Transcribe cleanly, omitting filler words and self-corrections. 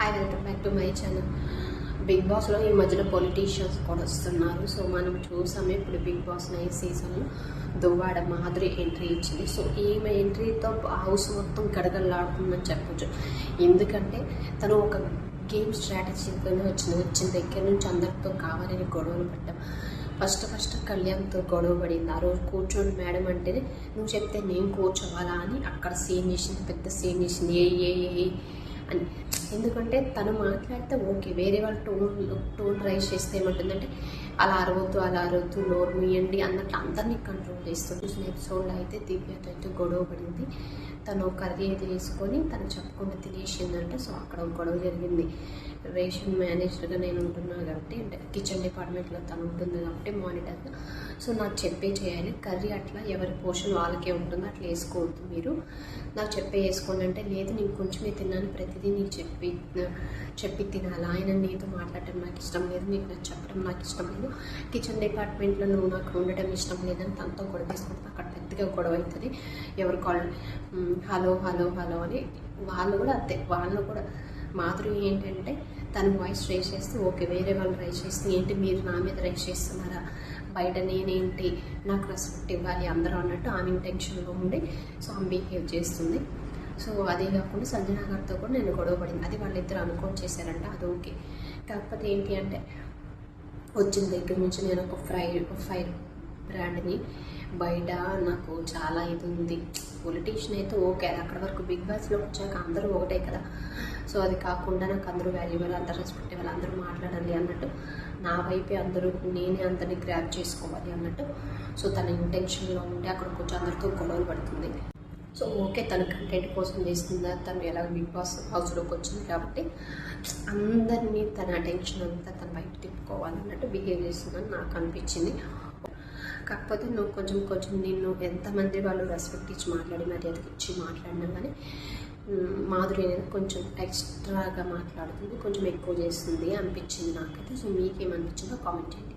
Hi, welcome back to my channel. Big బాస్లో ఈ మధ్యన పొలిటీషియన్స్ కూడా వస్తున్నారు. సో మనం చూసాము ఇప్పుడు బిగ్ బాస్ 9 సీజన్లో దువ్వాడ మాధురి ఎంట్రీ ఇచ్చింది. సో ఈమె ఎంట్రీతో హౌస్ మొత్తం గడగడలాడుతుందని చెప్పొచ్చు. ఎందుకంటే తను ఒక గేమ్ స్ట్రాటజీతోనే వచ్చిన దగ్గర నుంచి అందరితో కావాలని గొడవలు పడ్డాం. ఫస్ట్ కళ్యాణ్తో గొడవ పడింది. ఆ రోజు కూర్చోండి మేడం అంటే నువ్వు చెప్తే నేను కూర్చోవాలా అని అక్కడ సీన్ చేసింది, పెద్ద సీన్ చేసింది ఏ అని. ఎందుకంటే తను మాట్లాడితే ఓకే, వేరే వాళ్ళు టోన్ రైజ్ చేస్తే ఏమంటుందంటే అలా అరవద్దు నోరు ముయ్యండి అన్నట్లు అందరినీ కంట్రోల్ చేస్తుంది. చూసిన ఎపిసోడ్లో అయితే దివ్యతో అయితే గొడవ పడింది. తను కర్రీ అయితే వేసుకొని తను చెప్పకుండా తినేసిందంటే. సో అక్కడ ఒక గొడవ జరిగింది. రేషన్ మేనేజర్గా నేను ఉంటున్నాను కాబట్టి, అంటే కిచెన్ డిపార్ట్మెంట్లో తను ఉంటుంది కాబట్టి మానిటర్గా. సో నాకు చెప్పే చేయాలి, కర్రీ అట్లా ఎవరి పోషన్ వాళ్ళకే ఉంటుంది, అట్లా వేసుకోవద్దు, మీరు నాకు చెప్పే వేసుకోండి అంటే లేదు నేను కొంచెమే తిన్నాను, ప్రతిదీ నీకు చెప్పి తినాలి, ఆయన నీతో మాట్లాడటం నాకు ఇష్టం లేదు, నీకు నాకు చెప్పడం నాకు ఇష్టం లేదు, కిచెన్ డిపార్ట్మెంట్లో నువ్వు నాకు ఉండటం ఇష్టం లేదని తనతో గొడవ వేసుకుంటే అక్కడ పెద్దగా గొడవ అవుతుంది. ఎవరు కాల్ హలో అని వాళ్ళు కూడా అంతే. వాళ్ళు కూడా మాధురి ఏంటంటే తను వాయిస్ రైజ్ చేస్తే ఓకే, వేరే వాళ్ళు రైజ్ చేస్తే ఏంటి మీరు నా మీద రైజ్ చేస్తున్నారా, బయట నేనేంటి, నాకు రెస్పెక్ట్ ఇవ్వాలి అందరూ అన్నట్టు ఆమె ఇంటెన్షన్లో ఉండి సో ఆమె బిహేవ్ చేస్తుంది. సో అదే కాకుండా సంజన గారితో కూడా నేను గొడవ పడింది. అది వాళ్ళిద్దరు అనుకోని చేశారంట, అది ఓకే. కాకపోతే ఏంటి అంటే వచ్చిన దగ్గర నుంచి నేను ఒక ఫైర్ బ్రాండ్ని బయట నాకు చాలా ఇది ఉంది. పొలిటీషియన్ అయితే ఓకే, అది అక్కడ వరకు బిగ్ బాస్లో వచ్చాక అందరూ ఒకటే కదా. సో అది కాకుండా నాకు అందరూ వాల్యూబుల్, అందరూ రెస్పెక్ట్ ఇవ్వాలి, అందరూ మాట్లాడాలి అన్నట్టు, నా వైపే అందరూ నేనే అందరినీ గ్రాప్ చేసుకోవాలి అన్నట్టు. సో తన ఇంటెన్షన్లో ఉండి అక్కడ కొంచెం అందరితో గొడవలు పడుతుంది. సో ఓకే, తన కంటెంట్ కోసం చేస్తుందా, తను ఎలా బిగ్ బాస్ హౌస్లోకి వచ్చింది కాబట్టి అందరినీ తన అటెన్షన్ అంతా తన బయట తిప్పుకోవాలన్నట్టు బిహేవ్ చేస్తుందని నాకు అనిపించింది. కాకపోతే నువ్వు కొంచెం నిన్ను ఎంతమంది వాళ్ళు రెస్పెక్ట్ ఇచ్చి మాట్లాడి మర్యాద ఇచ్చి మాట్లాడినా కానీ మాధురి అనేది కొంచెం ఎక్స్ట్రాగా మాట్లాడుతుంది, కొంచెం ఎక్కువ చేస్తుంది అనిపించింది నాకైతే. సో మీకేమనిపించిందో కామెంట్ చేయండి.